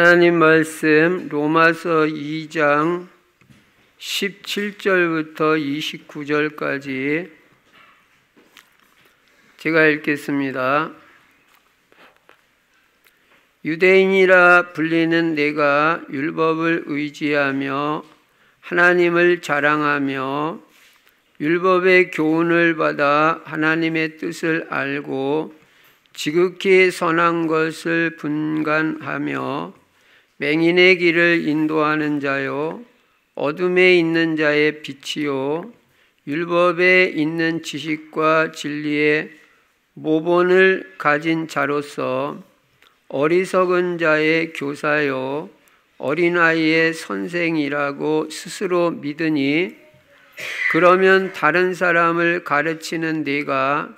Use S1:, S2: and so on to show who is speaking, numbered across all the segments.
S1: 하나님 말씀 로마서 2장 17절부터 29절까지 제가 읽겠습니다. 유대인이라 불리는 내가 율법을 의지하며 하나님을 자랑하며 율법의 교훈을 받아 하나님의 뜻을 알고 지극히 선한 것을 분간하며 맹인의 길을 인도하는 자요 어둠에 있는 자의 빛이요 율법에 있는 지식과 진리의 모본을 가진 자로서 어리석은 자의 교사요 어린아이의 선생이라고 스스로 믿으니, 그러면 다른 사람을 가르치는 네가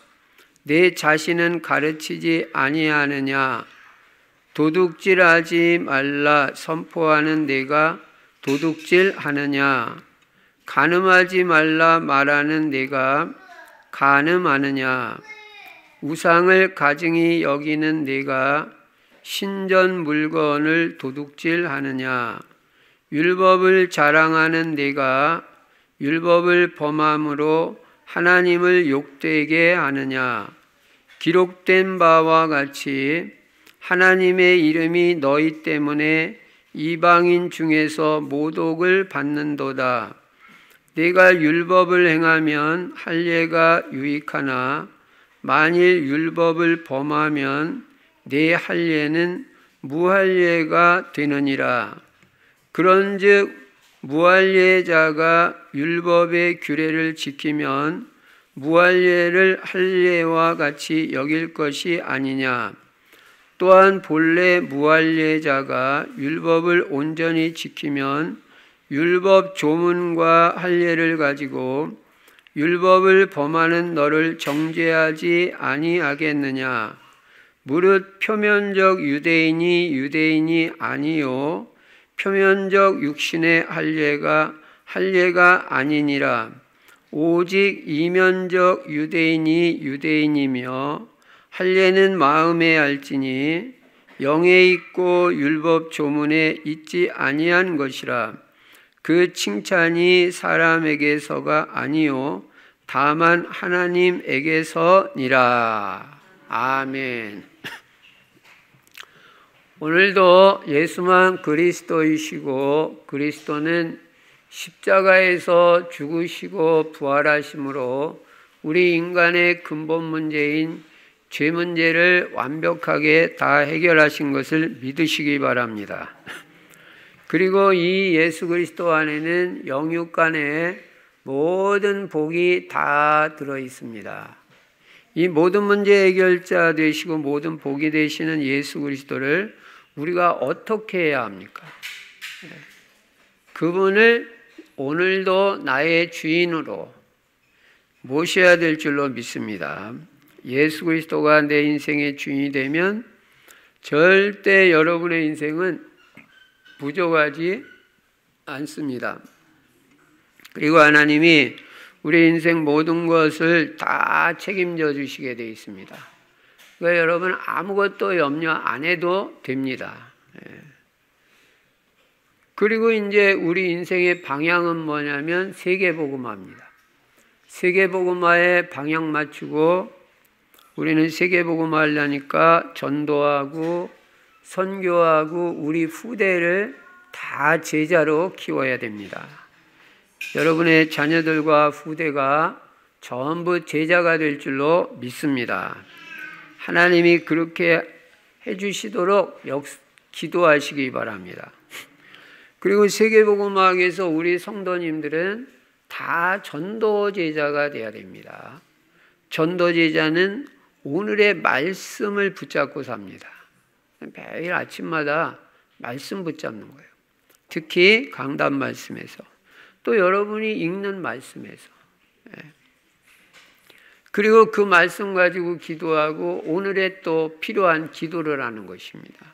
S1: 내 자신은 가르치지 아니하느냐? 도둑질하지 말라 선포하는 네가 도둑질하느냐? 간음하지 말라 말하는 네가 간음하느냐? 우상을 가증히 여기는 네가 신전 물건을 도둑질하느냐? 율법을 자랑하는 네가 율법을 범함으로 하나님을 욕되게 하느냐? 기록된 바와 같이 하나님의 이름이 너희 때문에 이방인 중에서 모독을 받는도다. 네가 율법을 행하면 할례가 유익하나 만일 율법을 범하면 네 할례는 무할례가 되느니라. 그런즉 무할례자가 율법의 규례를 지키면 무할례를 할례와 같이 여길 것이 아니냐? 또한 본래 무할례자가 율법을 온전히 지키면 율법 조문과 할례를 가지고 율법을 범하는 너를 정죄하지 아니하겠느냐? 무릇 표면적 유대인이 아니요 표면적 육신의 할례가 아니니라. 오직 이면적 유대인이 유대인이며 할례는 마음에 알지니 영에 있고 율법 조문에 있지 아니한 것이라. 그 칭찬이 사람에게서가 아니요 다만 하나님에게서니라. 아멘. 오늘도 예수만 그리스도이시고 그리스도는 십자가에서 죽으시고 부활하심으로 우리 인간의 근본 문제인 죄 문제를 완벽하게 다 해결하신 것을 믿으시기 바랍니다. 그리고 이 예수 그리스도 안에는 영육간의 모든 복이 다 들어 있습니다. 이 모든 문제 해결자 되시고 모든 복이 되시는 예수 그리스도를 우리가 어떻게 해야 합니까? 그분을 오늘도 나의 주인으로 모셔야 될 줄로 믿습니다. 예수 그리스도가 내 인생의 주인이 되면 절대 여러분의 인생은 부족하지 않습니다. 그리고 하나님이 우리 인생 모든 것을 다 책임져 주시게 되어 있습니다. 그러니까 여러분 아무것도 염려 안 해도 됩니다. 그리고 이제 우리 인생의 방향은 뭐냐면 세계복음화입니다. 세계복음화에 방향 맞추고 우리는 세계복음화 하려니까 전도하고 선교하고 우리 후대를 다 제자로 키워야 됩니다. 여러분의 자녀들과 후대가 전부 제자가 될 줄로 믿습니다. 하나님이 그렇게 해주시도록 기도하시기 바랍니다. 그리고 세계복음화에서 우리 성도님들은 다 전도 제자가 되어야 됩니다. 전도 제자는 오늘의 말씀을 붙잡고 삽니다. 매일 아침마다 말씀 붙잡는 거예요. 특히 강단 말씀에서 또 여러분이 읽는 말씀에서 그리고 그 말씀 가지고 기도하고 오늘에 또 필요한 기도를 하는 것입니다.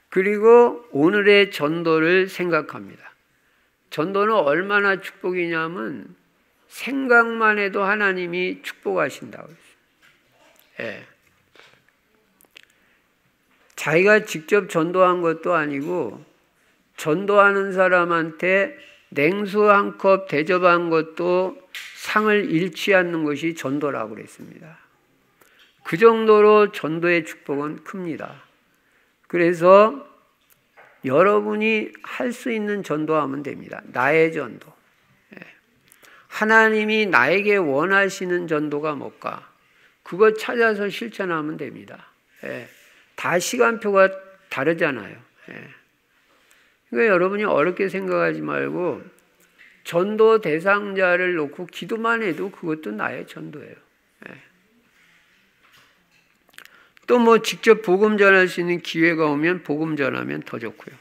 S1: 그리고 오늘의 전도를 생각합니다. 전도는 얼마나 축복이냐면 생각만 해도 하나님이 축복하신다고 했어요. 자기가 직접 전도한 것도 아니고 전도하는 사람한테 냉수 한 컵 대접한 것도 상을 잃지 않는 것이 전도라고 그랬습니다. 그 정도로 전도의 축복은 큽니다. 그래서 여러분이 할 수 있는 전도하면 됩니다. 나의 전도. 하나님이 나에게 원하시는 전도가 뭘까? 그거 찾아서 실천하면 됩니다. 다 시간표가 다르잖아요. 그러니까 여러분이 어렵게 생각하지 말고 전도 대상자를 놓고 기도만 해도 그것도 나의 전도예요. 또 뭐 직접 복음 전할 수 있는 기회가 오면 복음 전하면 더 좋고요.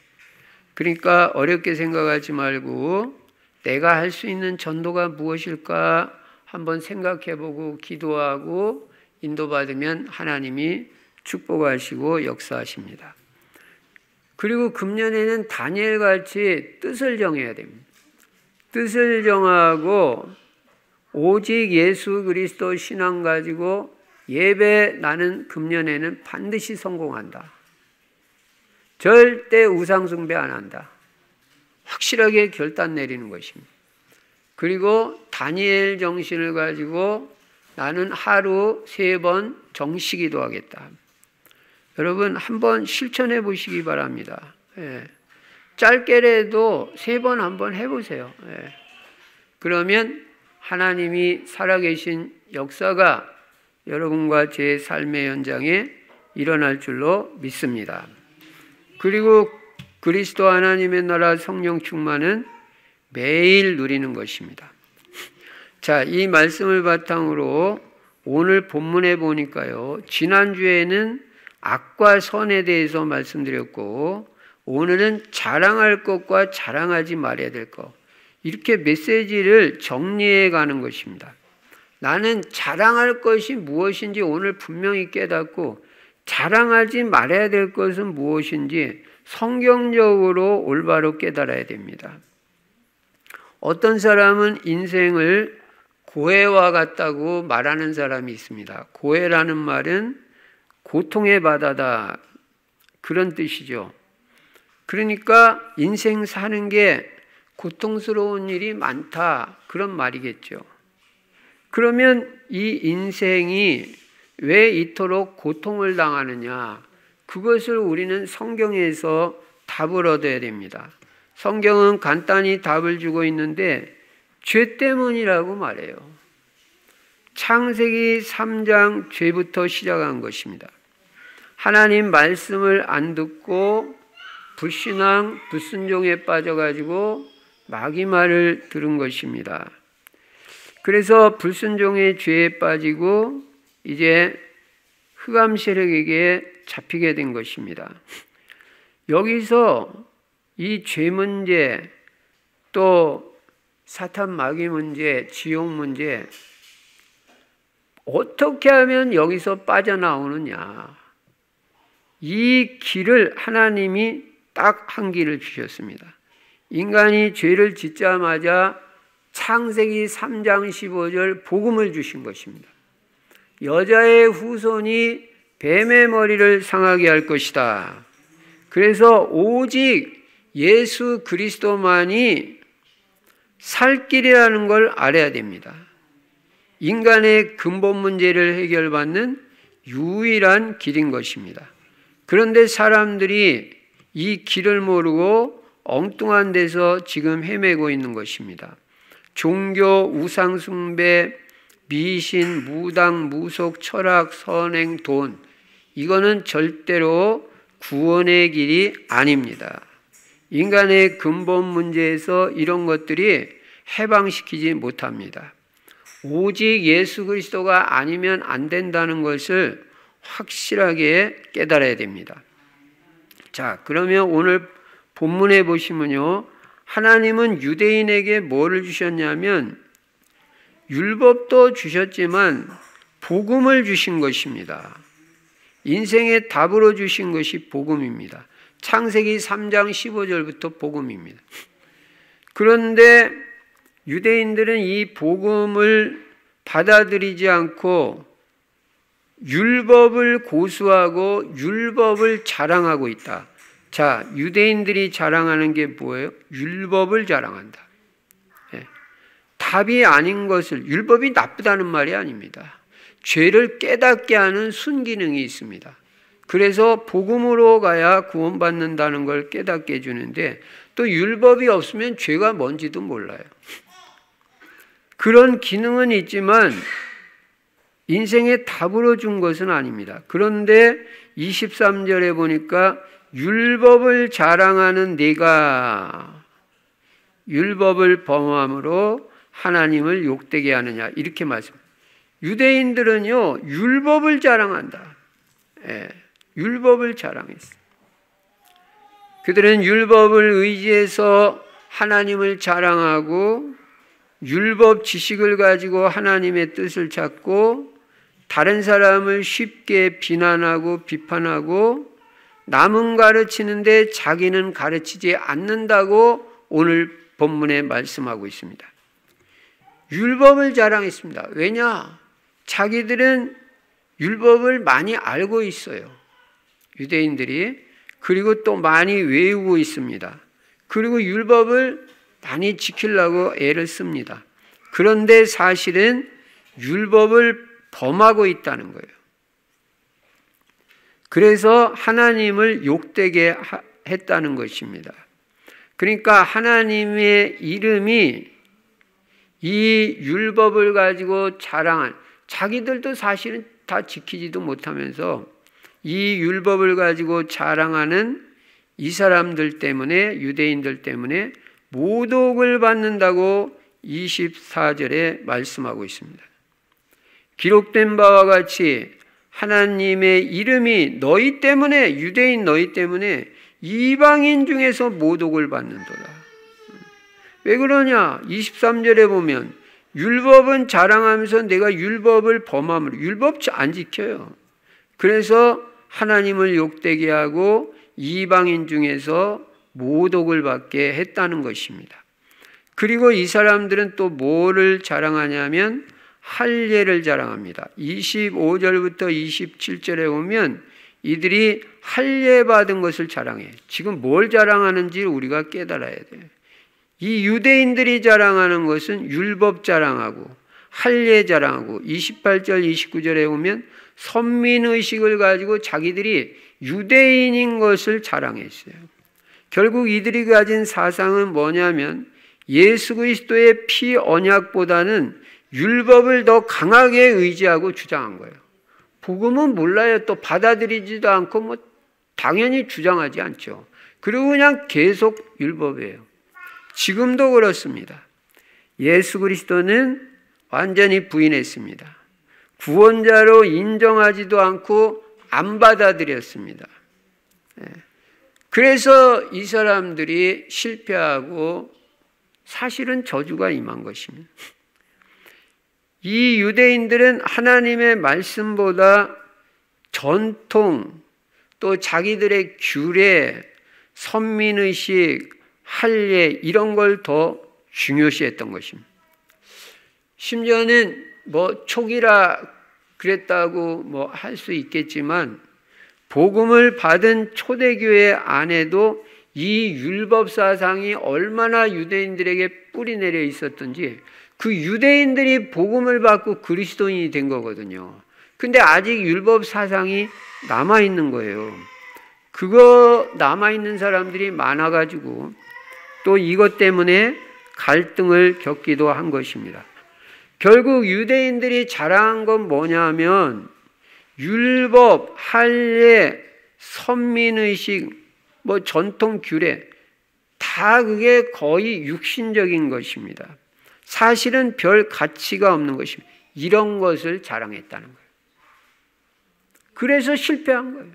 S1: 그러니까 어렵게 생각하지 말고 내가 할 수 있는 전도가 무엇일까 한번 생각해보고 기도하고 인도받으면 하나님이 축복하시고 역사하십니다. 그리고 금년에는 다니엘같이 뜻을 정해야 됩니다. 뜻을 정하고 오직 예수 그리스도 신앙 가지고 예배 나는 금년에는 반드시 성공한다. 절대 우상 숭배 안 한다. 확실하게 결단 내리는 것입니다. 그리고 다니엘 정신을 가지고 나는 하루 3번 정시 기도하겠다. 여러분 한번 실천해 보시기 바랍니다. 짧게라도 3번 한번 해보세요. 그러면 하나님이 살아계신 역사가 여러분과 제 삶의 현장에 일어날 줄로 믿습니다. 그리고 그리스도 하나님의 나라 성령 충만은 매일 누리는 것입니다. 자, 이 말씀을 바탕으로 오늘 본문에 보니까요. 지난주에는 악과 선에 대해서 말씀드렸고 오늘은 자랑할 것과 자랑하지 말아야 될 것. 이렇게 메시지를 정리해 가는 것입니다. 나는 자랑할 것이 무엇인지 오늘 분명히 깨닫고 자랑하지 말아야 될 것은 무엇인지 성경적으로 올바로 깨달아야 됩니다. 어떤 사람은 인생을 고해와 같다고 말하는 사람이 있습니다. 고해라는 말은 고통의 바다다 그런 뜻이죠. 그러니까 인생 사는 게 고통스러운 일이 많다 그런 말이겠죠. 그러면 이 인생이 왜 이토록 고통을 당하느냐? 그것을 우리는 성경에서 답을 얻어야 됩니다. 성경은 간단히 답을 주고 있는데 죄 때문이라고 말해요. 창세기 3장 죄부터 시작한 것입니다. 하나님 말씀을 안 듣고 불신앙, 불순종에 빠져가지고 마귀 말을 들은 것입니다. 그래서 불순종의 죄에 빠지고 이제 흑암 세력에게 잡히게 된 것입니다. 여기서 이 죄 문제, 또 사탄 마귀 문제, 지옥 문제, 어떻게 하면 여기서 빠져나오느냐. 이 길을 하나님이 딱 한 길을 주셨습니다. 인간이 죄를 짓자마자 창세기 3장 15절 복음을 주신 것입니다. 여자의 후손이 뱀의 머리를 상하게 할 것이다. 그래서 오직 예수 그리스도만이 살 길이라는 걸 알아야 됩니다. 인간의 근본 문제를 해결받는 유일한 길인 것입니다. 그런데 사람들이 이 길을 모르고 엉뚱한 데서 지금 헤매고 있는 것입니다. 종교, 우상숭배, 미신, 무당, 무속, 철학, 선행, 돈, 이거는 절대로 구원의 길이 아닙니다. 인간의 근본 문제에서 이런 것들이 해방시키지 못합니다. 오직 예수 그리스도가 아니면 안 된다는 것을 확실하게 깨달아야 됩니다. 자, 그러면 오늘 본문에 보시면요. 하나님은 유대인에게 뭐를 주셨냐면 율법도 주셨지만 복음을 주신 것입니다. 인생의 답으로 주신 것이 복음입니다. 창세기 3장 15절부터 복음입니다. 그런데 유대인들은 이 복음을 받아들이지 않고 율법을 고수하고 율법을 자랑하고 있다. 자, 유대인들이 자랑하는 게 뭐예요? 율법을 자랑한다. 예. 답이 아닌 것을, 율법이 나쁘다는 말이 아닙니다. 죄를 깨닫게 하는 순기능이 있습니다. 그래서 복음으로 가야 구원받는다는 걸 깨닫게 해주는데, 또 율법이 없으면 죄가 뭔지도 몰라요. 그런 기능은 있지만 인생의 답으로 준 것은 아닙니다. 그런데 23절에 보니까 율법을 자랑하는 네가 율법을 범함으로 하나님을 욕되게 하느냐, 이렇게 말씀합니다. 유대인들은요, 율법을 자랑한다. 예, 율법을 자랑했어요. 그들은 율법을 의지해서 하나님을 자랑하고 율법 지식을 가지고 하나님의 뜻을 찾고 다른 사람을 쉽게 비난하고 비판하고 남은 가르치는데 자기는 가르치지 않는다고 오늘 본문에 말씀하고 있습니다. 율법을 자랑했습니다. 왜냐? 자기들은 율법을 많이 알고 있어요. 유대인들이. 그리고 또 많이 외우고 있습니다. 그리고 율법을 많이 지키려고 애를 씁니다. 그런데 사실은 율법을 범하고 있다는 거예요. 그래서 하나님을 욕되게 했다는 것입니다. 그러니까 하나님의 이름이 이 율법을 가지고 자랑한, 자기들도 사실은 다 지키지도 못하면서 이 율법을 가지고 자랑하는 이 사람들 때문에, 유대인들 때문에 모독을 받는다고 24절에 말씀하고 있습니다. 기록된 바와 같이 하나님의 이름이 너희 때문에, 유대인 너희 때문에 이방인 중에서 모독을 받는도다. 왜 그러냐? 23절에 보면 율법은 자랑하면서 내가 율법을 범함으로, 율법 안 지켜요. 그래서 하나님을 욕되게 하고 이방인 중에서 모독을 받게 했다는 것입니다. 그리고 이 사람들은 또 뭐를 자랑하냐면 할례를 자랑합니다. 25절부터 27절에 보면 이들이 할례 받은 것을 자랑해. 지금 뭘 자랑하는지 우리가 깨달아야 돼요. 이 유대인들이 자랑하는 것은 율법 자랑하고 할례 자랑하고 28절 29절에 보면 선민의식을 가지고 자기들이 유대인인 것을 자랑했어요. 결국 이들이 가진 사상은 뭐냐면 예수 그리스도의 피 언약보다는 율법을 더 강하게 의지하고 주장한 거예요. 복음은 몰라요. 또 받아들이지도 않고 뭐 당연히 주장하지 않죠. 그리고 그냥 계속 율법이에요. 지금도 그렇습니다. 예수 그리스도는 완전히 부인했습니다. 구원자로 인정하지도 않고 안 받아들였습니다. 그래서 이 사람들이 실패하고 사실은 저주가 임한 것입니다. 이 유대인들은 하나님의 말씀보다 전통, 또 자기들의 규례, 선민의식, 할례 이런 걸 더 중요시했던 것입니다. 심지어는 뭐 촉이라 그랬다고 뭐 할 수 있겠지만 복음을 받은 초대교회 안에도 이 율법 사상이 얼마나 유대인들에게 뿌리내려 있었던지, 그 유대인들이 복음을 받고 그리스도인이 된 거거든요. 근데 아직 율법 사상이 남아있는 거예요. 그거 남아있는 사람들이 많아가지고 또 이것 때문에 갈등을 겪기도 한 것입니다. 결국 유대인들이 자랑한 건 뭐냐면 율법, 할례, 선민의식, 뭐 전통 규례 다 그게 거의 육신적인 것입니다. 사실은 별 가치가 없는 것입니다. 이런 것을 자랑했다는 거예요. 그래서 실패한 거예요.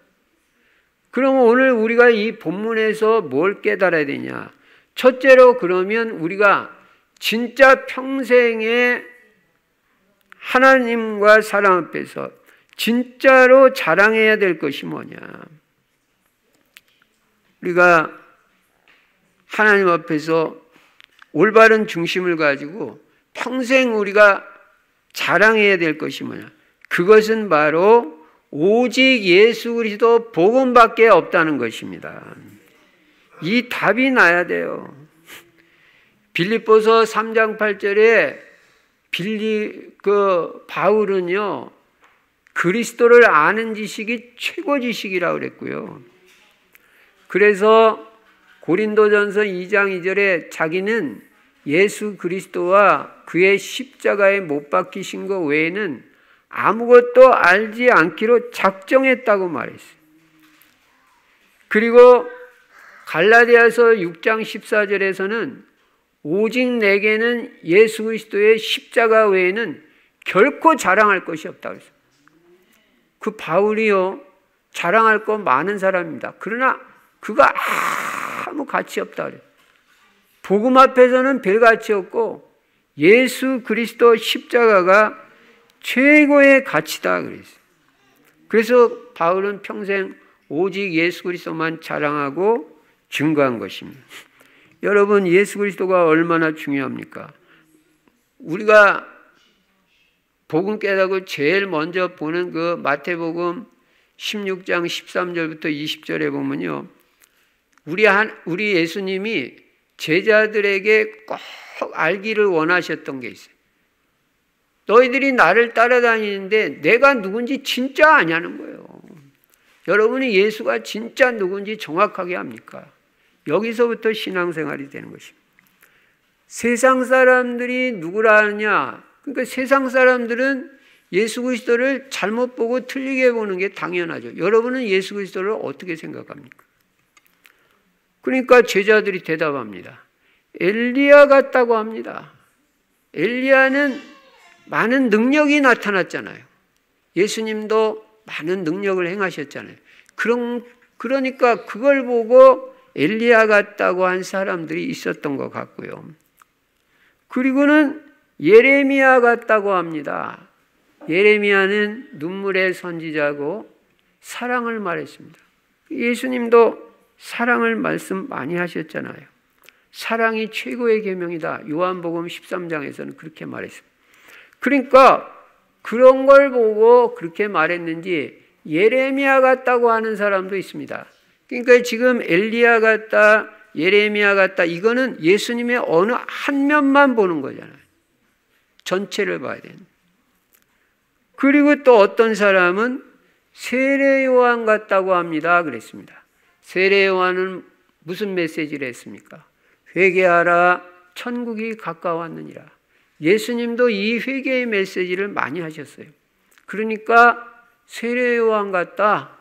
S1: 그러면 오늘 우리가 이 본문에서 뭘 깨달아야 되냐? 첫째로 그러면 우리가 진짜 평생에 하나님과 사람 앞에서 진짜로 자랑해야 될 것이 뭐냐? 우리가 하나님 앞에서 올바른 중심을 가지고 평생 우리가 자랑해야 될 것이 뭐냐? 그것은 바로 오직 예수 그리스도 복음밖에 없다는 것입니다. 이 답이 나야 돼요. 빌립보서 3장 8절에 바울은요, 그리스도를 아는 지식이 최고 지식이라고 그랬고요. 그래서 고린도전서 2장 2절에 자기는 예수 그리스도와 그의 십자가에 못 박히신 것 외에는 아무것도 알지 않기로 작정했다고 말했어요. 그리고 갈라디아서 6장 14절에서는 오직 내게는 예수 그리스도의 십자가 외에는 결코 자랑할 것이 없다고 했어요. 그 바울이요, 자랑할 거 많은 사람입니다. 그러나 그가 아무 가치 없다 그래요. 복음 앞에서는 별 가치 없고 예수 그리스도 십자가가 최고의 가치다 그랬어요. 그래서 바울은 평생 오직 예수 그리스도만 자랑하고 증거한 것입니다. 여러분, 예수 그리스도가 얼마나 중요합니까? 우리가 복음 깨닫고 제일 먼저 보는 그 마태복음 16장 13절부터 20절에 보면요, 우리 예수님이 제자들에게 꼭 알기를 원하셨던 게 있어요. 너희들이 나를 따라다니는데 내가 누군지 진짜 아냐는 거예요. 여러분이 예수가 진짜 누군지 정확하게 압니까? 여기서부터 신앙생활이 되는 것입니다. 세상 사람들이 누구라 하느냐? 그러니까 세상 사람들은 예수 그리스도를 잘못 보고 틀리게 보는 게 당연하죠. 여러분은 예수 그리스도를 어떻게 생각합니까? 그러니까 제자들이 대답합니다. 엘리야 같다고 합니다. 엘리야는 많은 능력이 나타났잖아요. 예수님도 많은 능력을 행하셨잖아요. 그러니까 그걸 보고 엘리야 같다고 한 사람들이 있었던 것 같고요. 그리고는 예레미야 같다고 합니다. 예레미야는 눈물의 선지자고 사랑을 말했습니다. 예수님도 사랑을 말씀 많이 하셨잖아요. 사랑이 최고의 계명이다. 요한복음 13장에서는 그렇게 말했습니다. 그러니까 그런 걸 보고 그렇게 말했는지 예레미야 같다고 하는 사람도 있습니다. 그러니까 지금 엘리야 같다, 예레미야 같다, 이거는 예수님의 어느 한 면만 보는 거잖아요. 전체를 봐야 되는. 그리고 또 어떤 사람은 세례 요한 같다고 합니다. 그랬습니다. 세례 요한은 무슨 메시지를 했습니까? 회개하라, 천국이 가까웠느니라. 예수님도 이 회개의 메시지를 많이 하셨어요. 그러니까 세례 요한 같다,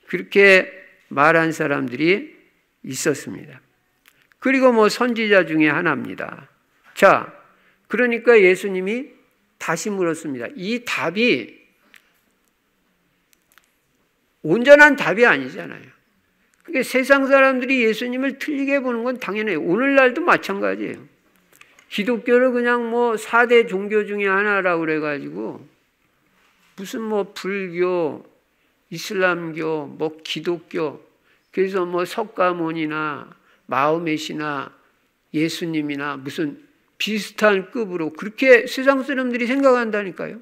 S1: 그렇게 말한 사람들이 있었습니다. 그리고 뭐 선지자 중에 하나입니다. 자, 그러니까 예수님이 다시 물었습니다. 이 답이 온전한 답이 아니잖아요. 그러니까 세상 사람들이 예수님을 틀리게 보는 건 당연해요. 오늘날도 마찬가지예요. 기독교를 그냥 뭐 4대 종교 중에 하나라고 그래가지고 무슨 뭐 불교, 이슬람교, 뭐 기독교, 그래서 뭐 석가모니나 마호мет이나 예수님이나 무슨 비슷한 급으로 그렇게 세상 사람들이 생각한다니까요.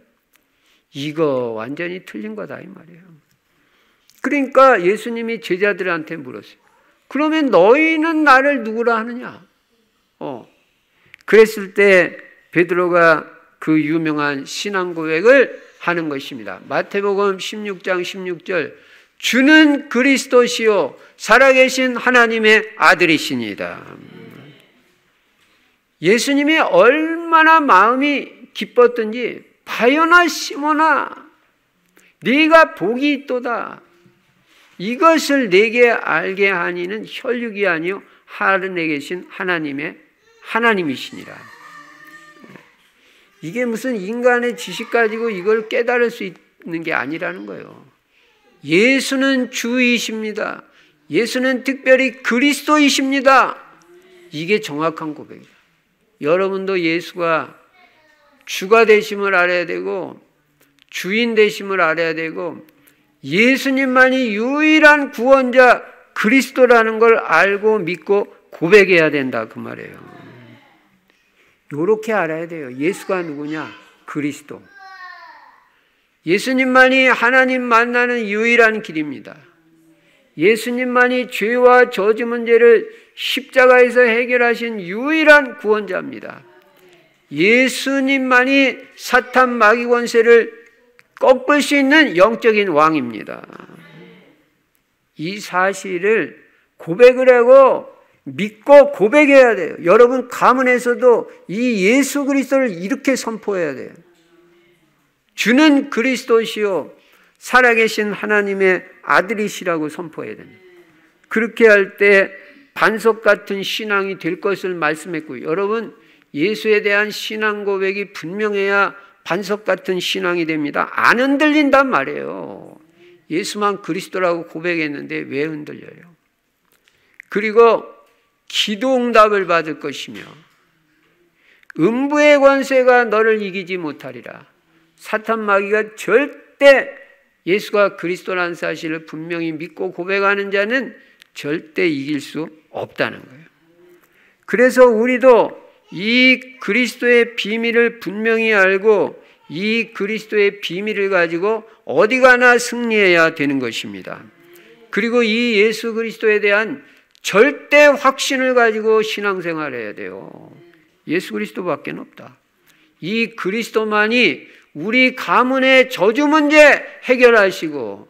S1: 이거 완전히 틀린 거다 이 말이에요. 그러니까 예수님이 제자들한테 물었어요. 그러면 너희는 나를 누구라 하느냐? 그랬을 때 베드로가 그 유명한 신앙 고백을 하는 것입니다. 마태복음 16장 16절, 주는 그리스도시요 살아계신 하나님의 아들이시니이다. 예수님이 얼마나 마음이 기뻤던지, 바요나 시몬아 네가 복이 있도다. 이것을 내게 알게 하니는 혈육이 아니요 하늘에 계신 하나님이시니라. 이게 무슨 인간의 지식 가지고 이걸 깨달을 수 있는 게 아니라는 거예요. 예수는 주이십니다. 예수는 특별히 그리스도이십니다. 이게 정확한 고백이다. 여러분도 예수가 주가 되심을 알아야 되고 주인 되심을 알아야 되고 예수님만이 유일한 구원자 그리스도라는 걸 알고 믿고 고백해야 된다 그 말이에요. 이렇게 알아야 돼요. 예수가 누구냐? 그리스도. 예수님만이 하나님 만나는 유일한 길입니다. 예수님만이 죄와 저주 문제를 십자가에서 해결하신 유일한 구원자입니다. 예수님만이 사탄 마귀 권세를 꺾을 수 있는 영적인 왕입니다. 이 사실을 고백을 하고 믿고 고백해야 돼요. 여러분 가문에서도 이 예수 그리스도를 이렇게 선포해야 돼요. 주는 그리스도시요 살아계신 하나님의 아들이시라고 선포해야 됩니다. 그렇게 할 때 반석 같은 신앙이 될 것을 말씀했고요. 여러분 예수에 대한 신앙 고백이 분명해야 반석 같은 신앙이 됩니다. 안 흔들린단 말이에요. 예수만 그리스도라고 고백했는데 왜 흔들려요? 그리고 기도 응답을 받을 것이며 음부의 권세가 너를 이기지 못하리라. 사탄 마귀가 절대 예수가 그리스도라는 사실을 분명히 믿고 고백하는 자는 절대 이길 수 없다는 거예요. 그래서 우리도 이 그리스도의 비밀을 분명히 알고 이 그리스도의 비밀을 가지고 어디 가나 승리해야 되는 것입니다. 그리고 이 예수 그리스도에 대한 절대 확신을 가지고 신앙생활해야 돼요. 예수 그리스도밖에 없다. 이 그리스도만이 우리 가문의 저주 문제 해결하시고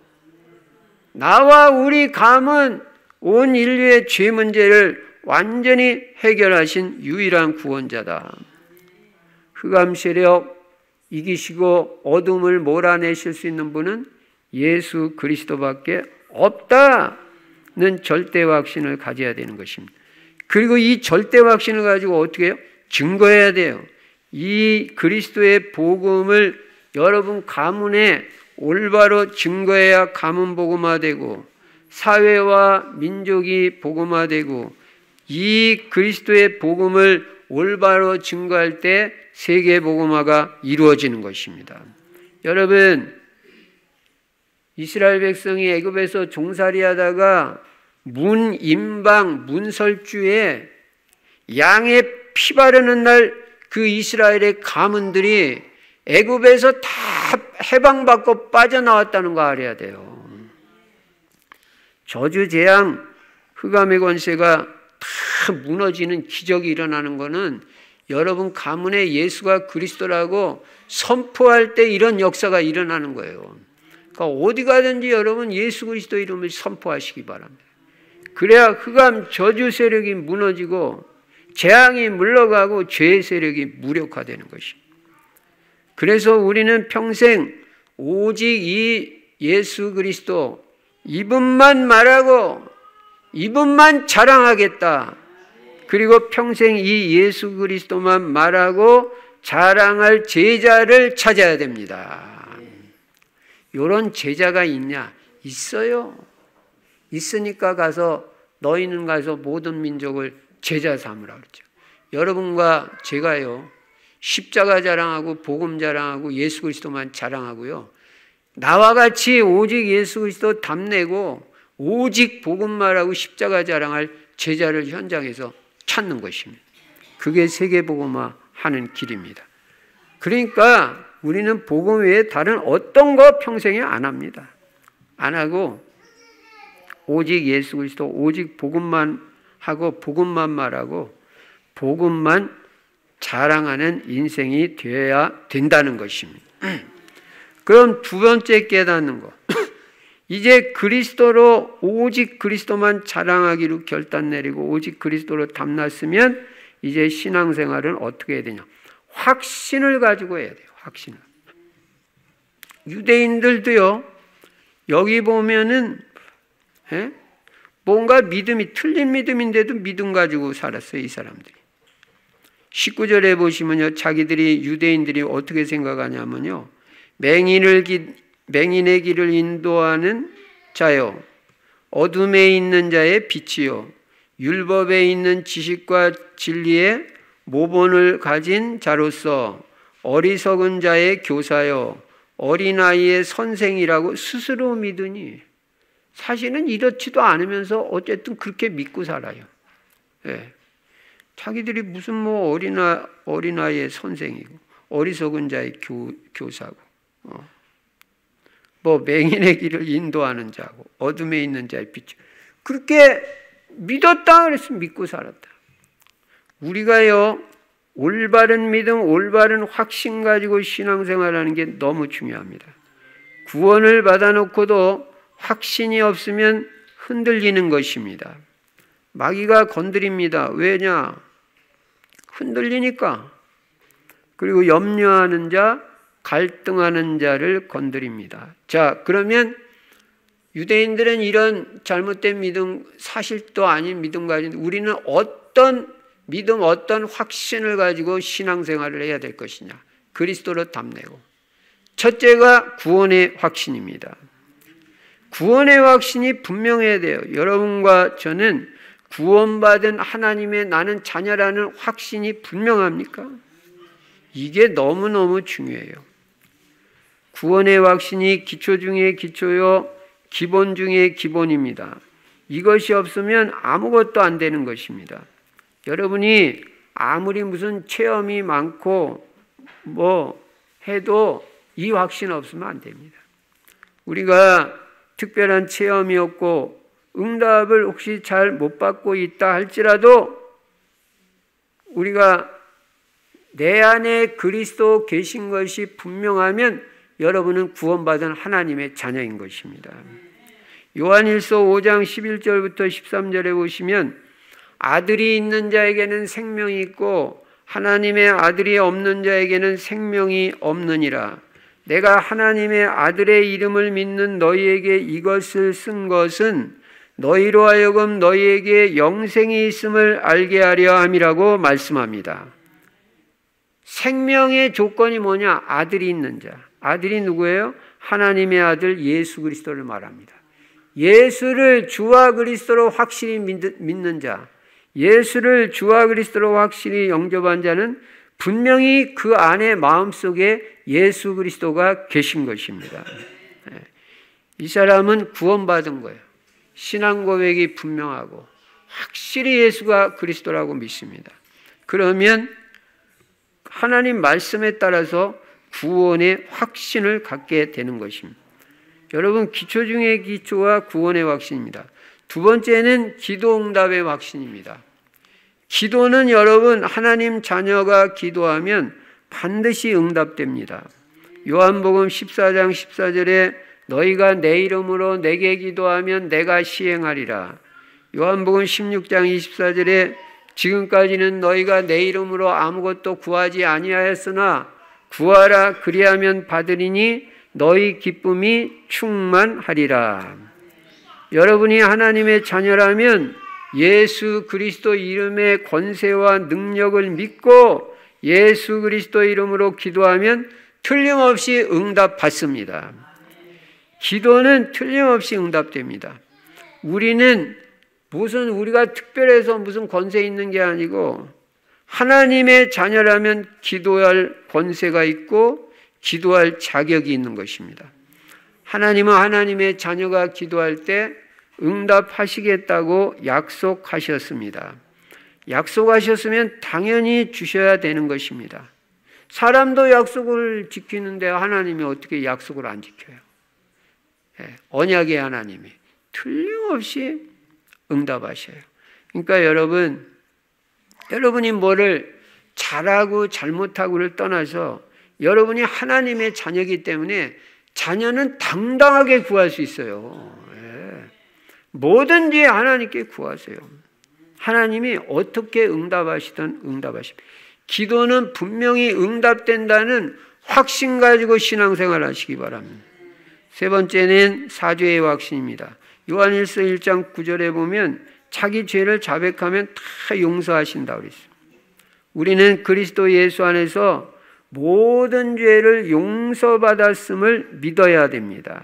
S1: 나와 우리 가문 온 인류의 죄 문제를 완전히 해결하신 유일한 구원자다. 흑암 세력 이기시고 어둠을 몰아내실 수 있는 분은 예수 그리스도밖에 없다는 절대 확신을 가져야 되는 것입니다. 그리고 이 절대 확신을 가지고 어떻게 해요? 증거해야 돼요. 이 그리스도의 복음을 여러분 가문에 올바로 증거해야 가문 복음화되고 사회와 민족이 복음화되고 이 그리스도의 복음을 올바로 증거할 때 세계 복음화가 이루어지는 것입니다. 여러분 이스라엘 백성이 애굽에서 종살이하다가 문임방 문설주에 양의 피 바르는 날 그 이스라엘의 가문들이 애굽에서 다 해방받고 빠져나왔다는 거 알아야 돼요. 저주 재앙 흑암의 권세가 다 무너지는 기적이 일어나는 것은 여러분 가문에 예수가 그리스도라고 선포할 때 이런 역사가 일어나는 거예요. 그러니까 어디 가든지 여러분 예수 그리스도 이름을 선포하시기 바랍니다. 그래야 흑암 저주 세력이 무너지고 재앙이 물러가고 죄의 세력이 무력화되는 것입니다. 그래서 우리는 평생 오직 이 예수 그리스도 이분만 말하고 이분만 자랑하겠다. 그리고 평생 이 예수 그리스도만 말하고 자랑할 제자를 찾아야 됩니다. 이런 제자가 있냐? 있어요. 있으니까 가서 너희는 가서 모든 민족을 제자 삼으라 그랬죠. 여러분과 제가요. 십자가 자랑하고 복음 자랑하고 예수 그리스도만 자랑하고요. 나와 같이 오직 예수 그리스도 답내고 오직 복음 말하고 십자가 자랑할 제자를 현장에서 찾는 것입니다. 그게 세계 복음화 하는 길입니다. 그러니까 우리는 복음 외에 다른 어떤 거 평생에 안 합니다. 안 하고 오직 예수 그리스도 오직 복음만 하고 복음만 말하고 복음만 자랑하는 인생이 되어야 된다는 것입니다. 그럼 두 번째 깨닫는 거. 이제 그리스도로 오직 그리스도만 자랑하기로 결단 내리고 오직 그리스도로 담났으면 이제 신앙생활은 어떻게 해야 되냐? 확신을 가지고 해야 돼요. 확신을. 유대인들도요. 여기 보면은 뭔가 믿음이 틀린 믿음인데도 믿음 가지고 살았어요. 이 사람들이. 19절에 보시면요. 자기들이 유대인들이 어떻게 생각하냐면요. 맹인의 길을 인도하는 자요. 어둠에 있는 자의 빛이요. 율법에 있는 지식과 진리의 모본을 가진 자로서 어리석은 자의 교사요. 어린아이의 선생이라고 스스로 믿으니 사실은 이렇지도 않으면서 어쨌든 그렇게 믿고 살아요. 예. 자기들이 무슨 뭐 어린아이의 선생이고 어리석은 자의 교사고 뭐 맹인의 길을 인도하는 자고 어둠에 있는 자의 빛. 그렇게 믿었다 그래서 믿고 살았다. 우리가요 올바른 믿음, 올바른 확신 가지고 신앙생활하는 게 너무 중요합니다. 구원을 받아놓고도 확신이 없으면 흔들리는 것입니다. 마귀가 건드립니다. 왜냐? 흔들리니까. 그리고 염려하는 자, 갈등하는 자를 건드립니다. 자, 그러면 유대인들은 이런 잘못된 믿음, 사실도 아닌 믿음 가지고 우리는 어떤 믿음, 어떤 확신을 가지고 신앙생활을 해야 될 것이냐? 그리스도로 답내고. 첫째가 구원의 확신입니다. 구원의 확신이 분명해야 돼요. 여러분과 저는 구원받은 하나님의 나는 자녀라는 확신이 분명합니까? 이게 너무너무 중요해요. 구원의 확신이 기초 중에 기초요, 기본 중에 기본입니다. 이것이 없으면 아무것도 안 되는 것입니다. 여러분이 아무리 무슨 체험이 많고 뭐 해도 이 확신 없으면 안 됩니다. 우리가 특별한 체험이 없고 응답을 혹시 잘 못 받고 있다 할지라도 우리가 내 안에 그리스도 계신 것이 분명하면 여러분은 구원받은 하나님의 자녀인 것입니다. 요한일서 5장 11절부터 13절에 보시면 아들이 있는 자에게는 생명이 있고 하나님의 아들이 없는 자에게는 생명이 없느니라. 내가 하나님의 아들의 이름을 믿는 너희에게 이것을 쓴 것은 너희로 하여금 너희에게 영생이 있음을 알게 하려 함이라고 말씀합니다. 생명의 조건이 뭐냐? 아들이 있는 자. 아들이 누구예요? 하나님의 아들 예수 그리스도를 말합니다. 예수를 주와 그리스도로 확실히 믿는 자, 예수를 주와 그리스도로 확실히 영접한 자는 분명히 그 안에 마음속에 예수 그리스도가 계신 것입니다. 이 사람은 구원받은 거예요. 신앙 고백이 분명하고 확실히 예수가 그리스도라고 믿습니다. 그러면 하나님 말씀에 따라서 구원의 확신을 갖게 되는 것입니다. 여러분, 기초 중에 기초가 구원의 확신입니다. 두 번째는 기도 응답의 확신입니다. 기도는 여러분 하나님 자녀가 기도하면 반드시 응답됩니다. 요한복음 14장 14절에 너희가 내 이름으로 내게 기도하면 내가 시행하리라. 요한복음 16장 24절에 지금까지는 너희가 내 이름으로 아무것도 구하지 아니하였으나 구하라 그리하면 받으리니 너희 기쁨이 충만하리라. 여러분이 하나님의 자녀라면 예수 그리스도 이름의 권세와 능력을 믿고 예수 그리스도 이름으로 기도하면 틀림없이 응답받습니다. 기도는 틀림없이 응답됩니다. 우리는 우리가 특별해서 무슨 권세 있는 게 아니고 하나님의 자녀라면 기도할 권세가 있고 기도할 자격이 있는 것입니다. 하나님은 하나님의 자녀가 기도할 때 응답하시겠다고 약속하셨습니다. 약속하셨으면 당연히 주셔야 되는 것입니다. 사람도 약속을 지키는데 하나님이 어떻게 약속을 안 지켜요? 언약의 하나님이 틀림없이 응답하셔요. 그러니까 여러분이 뭐를 잘하고 잘못하고를 떠나서 여러분이 하나님의 자녀이기 때문에 자녀는 당당하게 구할 수 있어요. 뭐든지 하나님께 구하세요. 하나님이 어떻게 응답하시든 응답하십니다. 기도는 분명히 응답된다는 확신 가지고 신앙생활 하시기 바랍니다. 세 번째는 사죄의 확신입니다. 요한일서 1장 9절에 보면 자기 죄를 자백하면 다 용서하신다고 그랬어요. 우리는 그리스도 예수 안에서 모든 죄를 용서받았음을 믿어야 됩니다.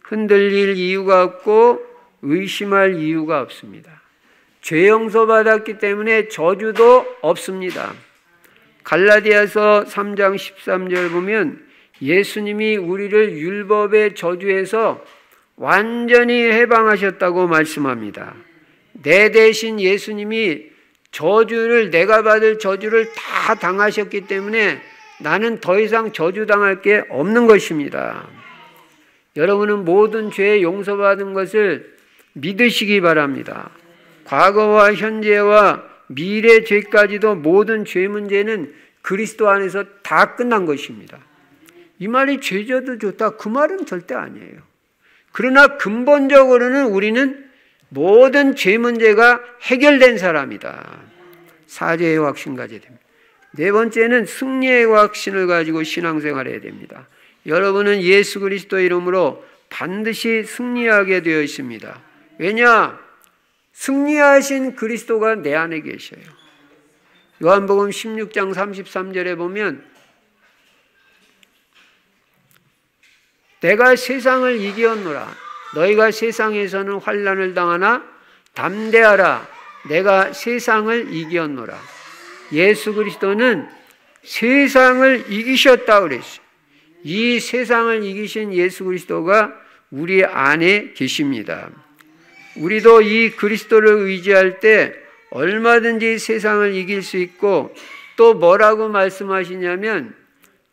S1: 흔들릴 이유가 없고 의심할 이유가 없습니다. 죄 용서받았기 때문에 저주도 없습니다. 갈라디아서 3장 13절 보면 예수님이 우리를 율법의 저주에서 완전히 해방하셨다고 말씀합니다. 내 대신 예수님이 내가 받을 저주를 다 당하셨기 때문에 나는 더 이상 저주당할 게 없는 것입니다. 여러분은 모든 죄 용서받은 것을 믿으시기 바랍니다. 과거와 현재와 미래 죄까지도 모든 죄 문제는 그리스도 안에서 다 끝난 것입니다. 이 말이 죄져도 좋다, 그 말은 절대 아니에요. 그러나 근본적으로는 우리는 모든 죄 문제가 해결된 사람이다. 사죄의 확신 가져야 됩니다. 네 번째는 승리의 확신을 가지고 신앙생활을 해야 됩니다. 여러분은 예수 그리스도의 이름으로 반드시 승리하게 되어 있습니다. 왜냐? 승리하신 그리스도가 내 안에 계셔요. 요한복음 16장 33절에 보면 내가 세상을 이기었노라. 너희가 세상에서는 환난을 당하나 담대하라. 내가 세상을 이기었노라. 예수 그리스도는 세상을 이기셨다 그랬어요. 이 세상을 이기신 예수 그리스도가 우리 안에 계십니다. 우리도 이 그리스도를 의지할 때 얼마든지 세상을 이길 수 있고, 또 뭐라고 말씀하시냐면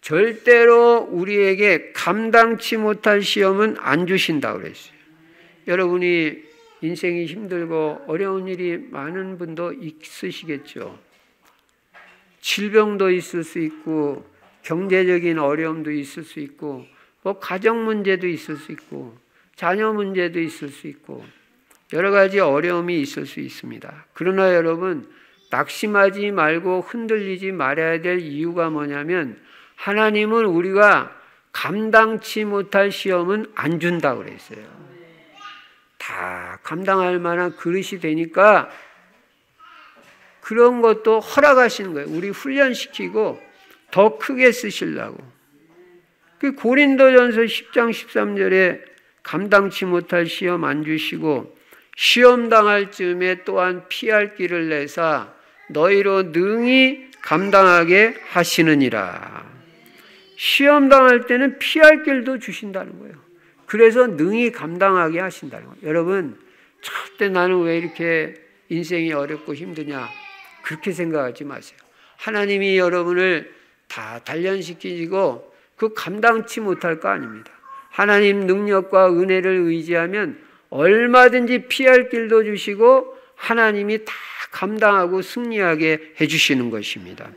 S1: 절대로 우리에게 감당치 못할 시험은 안 주신다고 그랬어요. 여러분이 인생이 힘들고 어려운 일이 많은 분도 있으시겠죠. 질병도 있을 수 있고, 경제적인 어려움도 있을 수 있고, 뭐 가정 문제도 있을 수 있고, 자녀 문제도 있을 수 있고, 여러 가지 어려움이 있을 수 있습니다. 그러나 여러분, 낙심하지 말고 흔들리지 말아야 될 이유가 뭐냐면, 하나님은 우리가 감당치 못할 시험은 안 준다고 그랬어요. 다 감당할 만한 그릇이 되니까 그런 것도 허락하시는 거예요. 우리 훈련시키고 더 크게 쓰시려고. 그 고린도전서 10장 13절에 감당치 못할 시험 안 주시고 시험 당할 즈음에 또한 피할 길을 내사 너희로 능히 감당하게 하시느니라. 시험 당할 때는 피할 길도 주신다는 거예요. 그래서 능히 감당하게 하신다는 거예요. 여러분, 절대 나는 왜 이렇게 인생이 어렵고 힘드냐, 그렇게 생각하지 마세요. 하나님이 여러분을 다 단련시키고 그 감당치 못할 거 아닙니다. 하나님 능력과 은혜를 의지하면 얼마든지 피할 길도 주시고 하나님이 다 감당하고 승리하게 해주시는 것입니다.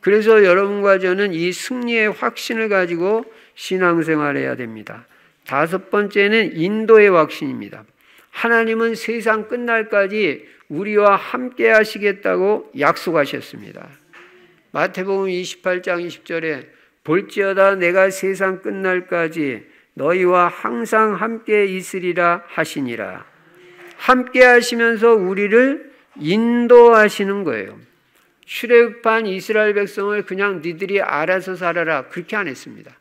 S1: 그래서 여러분과 저는 이 승리의 확신을 가지고 신앙생활해야 됩니다. 다섯 번째는 인도의 확신입니다. 하나님은 세상 끝날까지 우리와 함께 하시겠다고 약속하셨습니다. 마태복음 28장 20절에 볼지어다 내가 세상 끝날까지 너희와 항상 함께 있으리라 하시니라. 함께 하시면서 우리를 인도하시는 거예요. 출애굽한 이스라엘 백성을 그냥 니들이 알아서 살아라 그렇게 안 했습니다.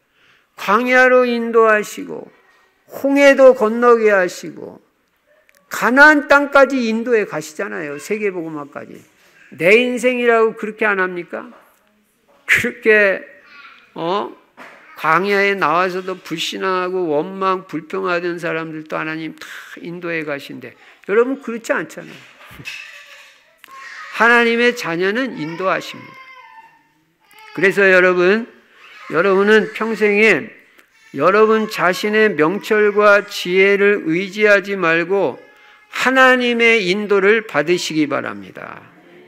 S1: 광야로 인도하시고 홍해도 건너게 하시고 가나안 땅까지 인도해 가시잖아요. 세계복음화까지. 내 인생이라고 그렇게 안 합니까? 그렇게 광야에 나와서도 불신앙하고 원망 불평하던 사람들도 하나님 다 인도해 가신대. 여러분 그렇지 않잖아요. 하나님의 자녀는 인도하십니다. 그래서 여러분은 평생에 여러분 자신의 명철과 지혜를 의지하지 말고 하나님의 인도를 받으시기 바랍니다.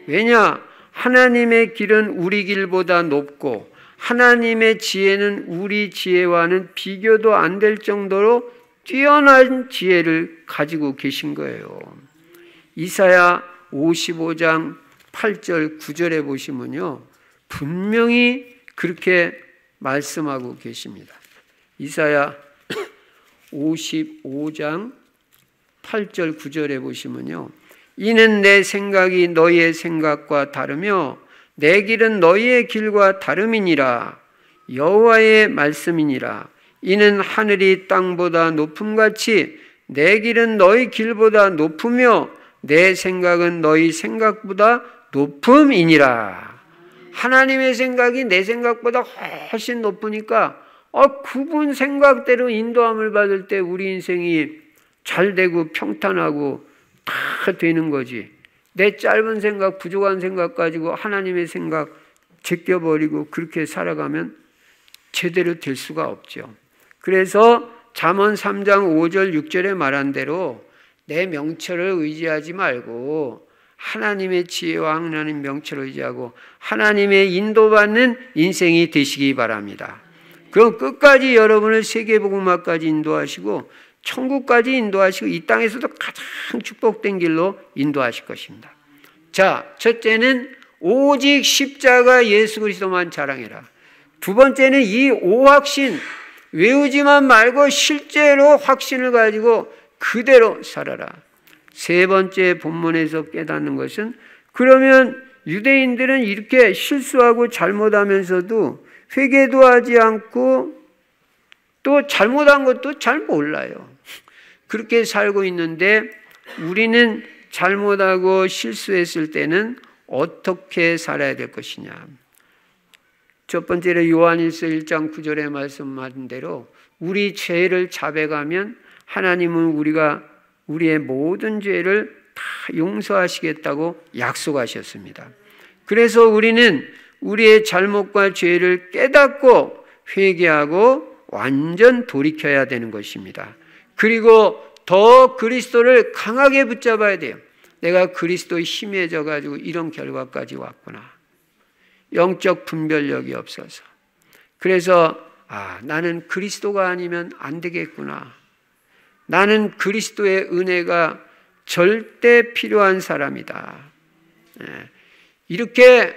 S1: 왜냐? 하나님의 길은 우리 길보다 높고 하나님의 지혜는 우리 지혜와는 비교도 안 될 정도로 뛰어난 지혜를 가지고 계신 거예요. 이사야 55장 8절 9절에 보시면요, 분명히 그렇게 말씀하고 계십니다. 이사야 55장 8절 9절에 보시면요, 이는 내 생각이 너희의 생각과 다르며 내 길은 너희의 길과 다름이니라. 여호와의 말씀이니라. 이는 하늘이 땅보다 높음같이 내 길은 너희 길보다 높으며 내 생각은 너희 생각보다 높음이니라. 하나님의 생각이 내 생각보다 훨씬 높으니까 그분 생각대로 인도함을 받을 때 우리 인생이 잘 되고 평탄하고 다 되는 거지. 내 짧은 생각, 부족한 생각 가지고 하나님의 생각 제껴버리고 그렇게 살아가면 제대로 될 수가 없죠. 그래서 잠언 3장 5절 6절에 말한 대로 내 명철을 의지하지 말고 하나님의 지혜와 하나님 명철을 의지하고 하나님의 인도받는 인생이 되시기 바랍니다. 그럼 끝까지 여러분을 세계복음화까지 인도하시고 천국까지 인도하시고 이 땅에서도 가장 축복된 길로 인도하실 것입니다. 자, 첫째는 오직 십자가 예수 그리스도만 자랑해라. 두 번째는 이 오확신, 외우지만 말고 실제로 확신을 가지고 그대로 살아라. 세 번째 본문에서 깨닫는 것은, 그러면 유대인들은 이렇게 실수하고 잘못하면서도 회개도 하지 않고 또 잘못한 것도 잘 몰라요. 그렇게 살고 있는데 우리는 잘못하고 실수했을 때는 어떻게 살아야 될 것이냐. 첫 번째로 요한일서 1장 9절에 말씀하신 대로 우리 죄를 자백하면 하나님은 우리의 모든 죄를 다 용서하시겠다고 약속하셨습니다. 그래서 우리는 우리의 잘못과 죄를 깨닫고 회개하고 완전 돌이켜야 되는 것입니다. 그리고 더 그리스도를 강하게 붙잡아야 돼요. 내가 그리스도에 힘해져 가지고 이런 결과까지 왔구나. 영적 분별력이 없어서. 그래서 나는 그리스도가 아니면 안 되겠구나. 나는 그리스도의 은혜가 절대 필요한 사람이다. 이렇게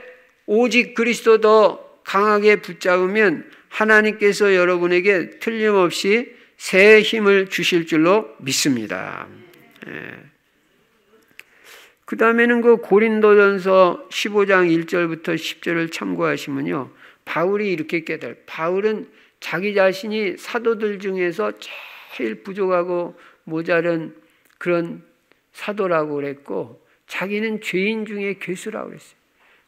S1: 오직 그리스도 더 강하게 붙잡으면 하나님께서 여러분에게 틀림없이 새 힘을 주실 줄로 믿습니다. 그 다음에는 그 고린도전서 15장 1절부터 10절을 참고하시면요, 바울이 이렇게 깨달아요. 바울은 자기 자신이 사도들 중에서 제일 부족하고 모자른 그런 사도라고 그랬고, 자기는 죄인 중에 괴수라고 그랬어요.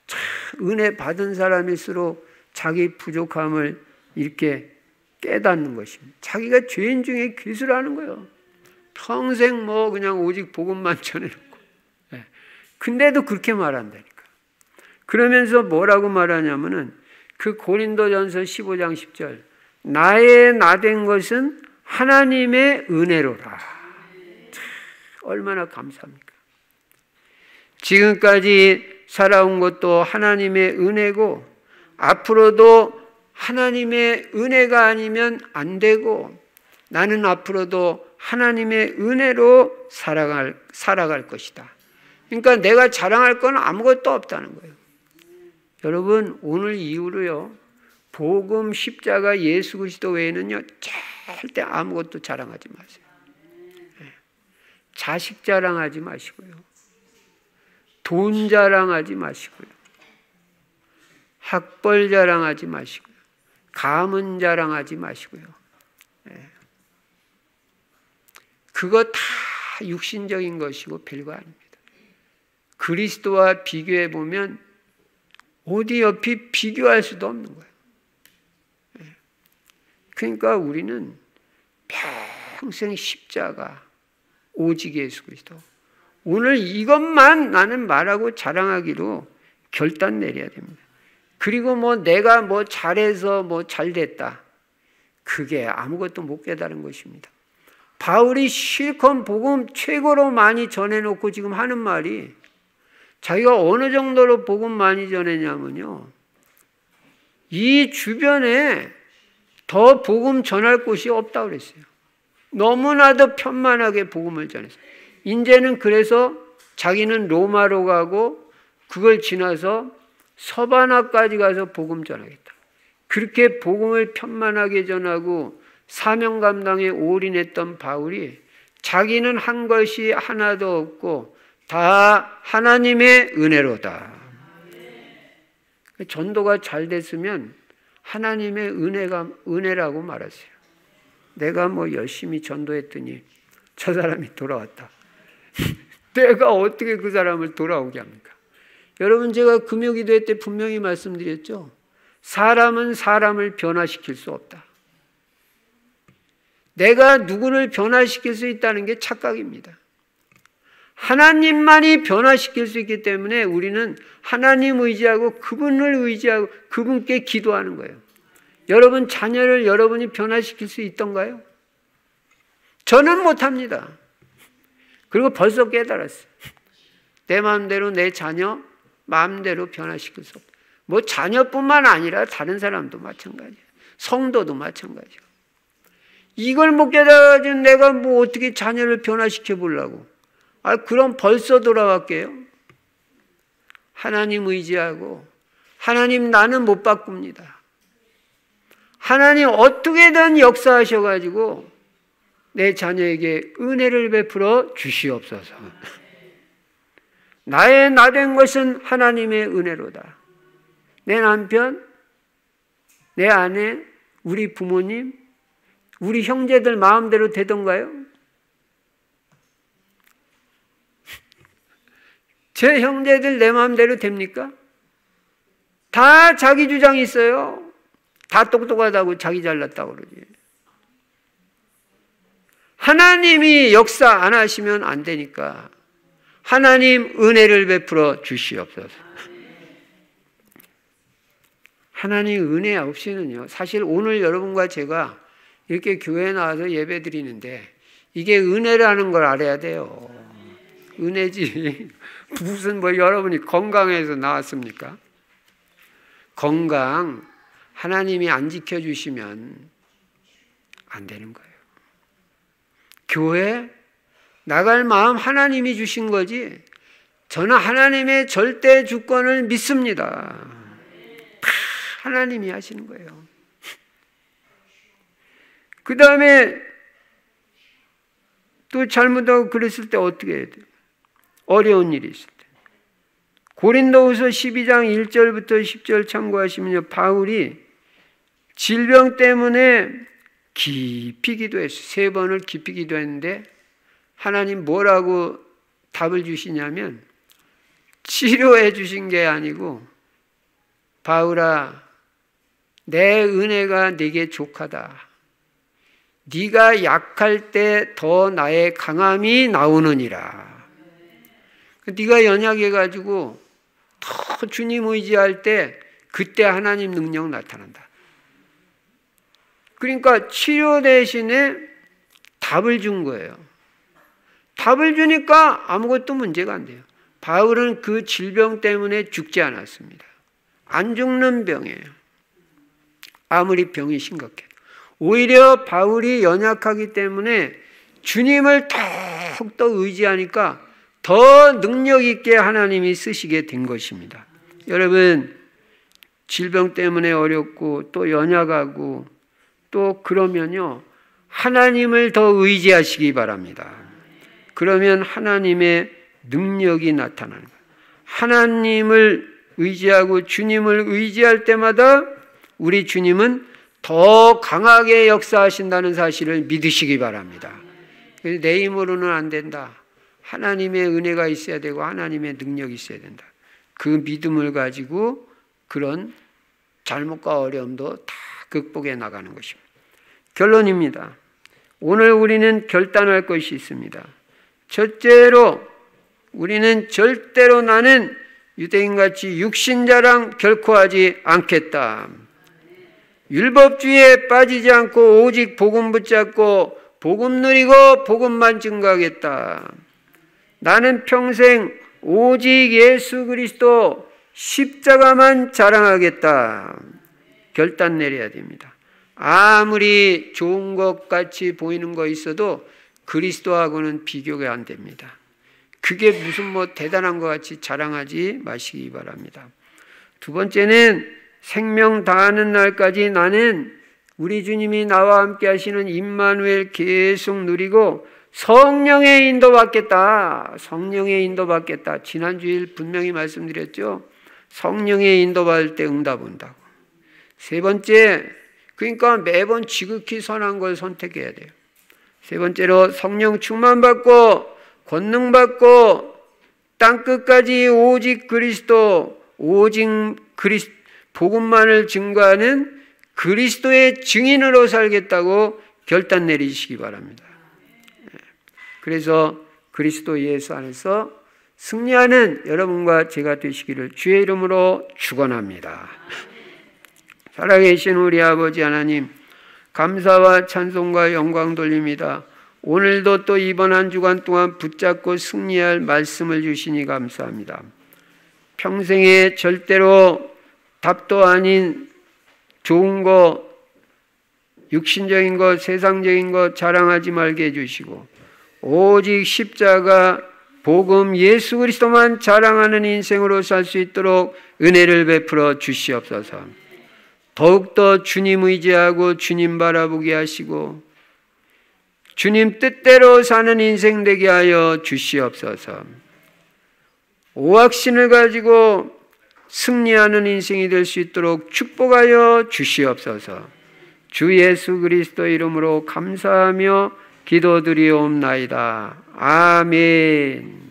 S1: 참 은혜 받은 사람일수록 자기 부족함을 이렇게 깨닫는 것입니다. 자기가 죄인 중에 괴수라는 거예요. 평생 그냥 오직 복음만 전해놓고. 근데도 그렇게 말한다니까. 그러면서 뭐라고 말하냐면은 그 고린도전서 15장 10절, 나의 나된 것은 하나님의 은혜로라. 참, 얼마나 감사합니까? 지금까지 살아온 것도 하나님의 은혜고 앞으로도 하나님의 은혜가 아니면 안 되고, 나는 앞으로도 하나님의 은혜로 살아갈 것이다. 그러니까 내가 자랑할 건 아무것도 없다는 거예요. 여러분, 오늘 이후로요, 복음, 십자가, 예수 그리스도 외에는요 절대 아무것도 자랑하지 마세요. 자식 자랑하지 마시고요, 돈 자랑하지 마시고요, 학벌 자랑하지 마시고요, 가문 자랑하지 마시고요. 그거 다 육신적인 것이고 별거 아닙니다. 그리스도와 비교해 보면 어디 옆이 비교할 수도 없는 거예요. 그러니까 우리는 평생 십자가, 오직 예수 그리스도, 오늘 이것만 나는 말하고 자랑하기로 결단 내려야 됩니다. 그리고 내가 잘해서 잘됐다, 그게 아무것도 못 깨달은 것입니다. 바울이 실컷 복음 최고로 많이 전해놓고 지금 하는 말이, 자기가 어느 정도로 복음 많이 전했냐면요, 이 주변에 더 복음 전할 곳이 없다고 그랬어요. 너무나도 편만하게 복음을 전했어요. 이제는 그래서 자기는 로마로 가고 그걸 지나서 서바나까지 가서 복음 전하겠다. 그렇게 복음을 편만하게 전하고 사명 감당에 올인했던 바울이 자기는 한 것이 하나도 없고 다 하나님의 은혜로다. 전도가 잘 됐으면 하나님의 은혜라고 말하세요. 내가 열심히 전도했더니 저 사람이 돌아왔다. 내가 어떻게 그 사람을 돌아오게 합니까? 여러분, 제가 금요기도회 때 분명히 말씀드렸죠. 사람은 사람을 변화시킬 수 없다. 내가 누구를 변화시킬 수 있다는 게 착각입니다. 하나님만이 변화시킬 수 있기 때문에 우리는 하나님 의지하고 그분을 의지하고 그분께 기도하는 거예요. 여러분 자녀를 여러분이 변화시킬 수 있던가요? 저는 못합니다. 그리고 벌써 깨달았어요. 내 마음대로 내 자녀 마음대로 변화시킬 수 없다. 뭐 자녀뿐만 아니라 다른 사람도 마찬가지예요. 성도도 마찬가지예요. 이걸 못 깨달아가지고 내가 뭐 어떻게 자녀를 변화시켜 보려고. 그럼 벌써 돌아갈게요. 하나님 의지하고 하나님 나는 못 바꿉니다. 하나님 어떻게든 역사하셔가지고 내 자녀에게 은혜를 베풀어 주시옵소서. 나의 나된 것은 하나님의 은혜로다. 내 남편, 내 아내, 우리 부모님, 우리 형제들 마음대로 되던가요? 제 형제들 내 마음대로 됩니까? 다 자기 주장이 있어요. 다 똑똑하다고 자기 잘났다고 그러지. 하나님이 역사 안 하시면 안 되니까 하나님 은혜를 베풀어 주시옵소서. 하나님 은혜 없이는요. 사실 오늘 여러분과 제가 이렇게 교회에 나와서 예배 드리는데 이게 은혜라는 걸 알아야 돼요. 은혜지. 무슨 뭐 여러분이 건강해서 나왔습니까? 건강 하나님이 안 지켜주시면 안 되는 거예요. 교회 나갈 마음 하나님이 주신 거지 저는 하나님의 절대 주권을 믿습니다. 다 하나님이 하시는 거예요. 그 다음에 또 잘못하고 그랬을 때 어떻게 해야 돼요? 어려운 일이 있을 때. 고린도후서 12장 1절부터 10절 참고하시면요. 바울이 질병 때문에 깊이 기도했어요. 3번을 깊이 기도했는데 하나님 뭐라고 답을 주시냐면 치료해 주신 게 아니고 바울아 내 은혜가 네게 족하다. 네가 약할 때 더 나의 강함이 나오느니라. 네가 연약해가지고 더 주님 의지할 때 그때 하나님 능력 나타난다. 그러니까 치료 대신에 답을 준 거예요. 답을 주니까 아무것도 문제가 안 돼요. 바울은 그 질병 때문에 죽지 않았습니다. 안 죽는 병이에요. 아무리 병이 심각해도. 오히려 바울이 연약하기 때문에 주님을 더욱더 의지하니까 더 능력 있게 하나님이 쓰시게 된 것입니다. 여러분 질병 때문에 어렵고 또 연약하고 또 그러면요 하나님을 더 의지하시기 바랍니다. 그러면 하나님의 능력이 나타나는 거예요. 하나님을 의지하고 주님을 의지할 때마다 우리 주님은 더 강하게 역사하신다는 사실을 믿으시기 바랍니다. 내 힘으로는 안 된다. 하나님의 은혜가 있어야 되고 하나님의 능력이 있어야 된다. 그 믿음을 가지고 그런 잘못과 어려움도 다 극복해 나가는 것입니다. 결론입니다. 오늘 우리는 결단할 것이 있습니다. 첫째로 우리는 절대로 나는 유대인같이 육신자랑 결코 하지 않겠다. 율법주의에 빠지지 않고 오직 복음 붙잡고 복음 누리고 복음만 증거하겠다. 나는 평생 오직 예수 그리스도 십자가만 자랑하겠다. 결단 내려야 됩니다. 아무리 좋은 것 같이 보이는 거 있어도 그리스도하고는 비교가 안 됩니다. 그게 무슨 뭐 대단한 것 같이 자랑하지 마시기 바랍니다. 두 번째는 생명 다하는 날까지 나는 우리 주님이 나와 함께 하시는 임마누엘 계속 누리고 성령의 인도받겠다. 성령의 인도받겠다. 지난주일 분명히 말씀드렸죠. 성령의 인도받을 때 응답 온다고. 세 번째, 그러니까 매번 지극히 선한 걸 선택해야 돼요. 세 번째로 성령 충만받고 권능받고 땅끝까지 오직 그리스도, 오직 복음만을 증거하는 그리스도의 증인으로 살겠다고 결단 내리시기 바랍니다. 그래서 그리스도 예수 안에서 승리하는 여러분과 제가 되시기를 주의 이름으로 축원합니다. 살아계신 우리 아버지 하나님, 감사와 찬송과 영광 돌립니다. 오늘도 또 이번 한 주간 동안 붙잡고 승리할 말씀을 주시니 감사합니다. 평생에 절대로 답도 아닌 좋은 거, 육신적인 것, 세상적인 것 자랑하지 말게 해주시고 오직 십자가, 복음, 예수 그리스도만 자랑하는 인생으로 살 수 있도록 은혜를 베풀어 주시옵소서. 더욱더 주님 의지하고 주님 바라보게 하시고 주님 뜻대로 사는 인생 되게 하여 주시옵소서. 오확신을 가지고 승리하는 인생이 될 수 있도록 축복하여 주시옵소서. 주 예수 그리스도 이름으로 감사하며 기도드리옵나이다. 아멘.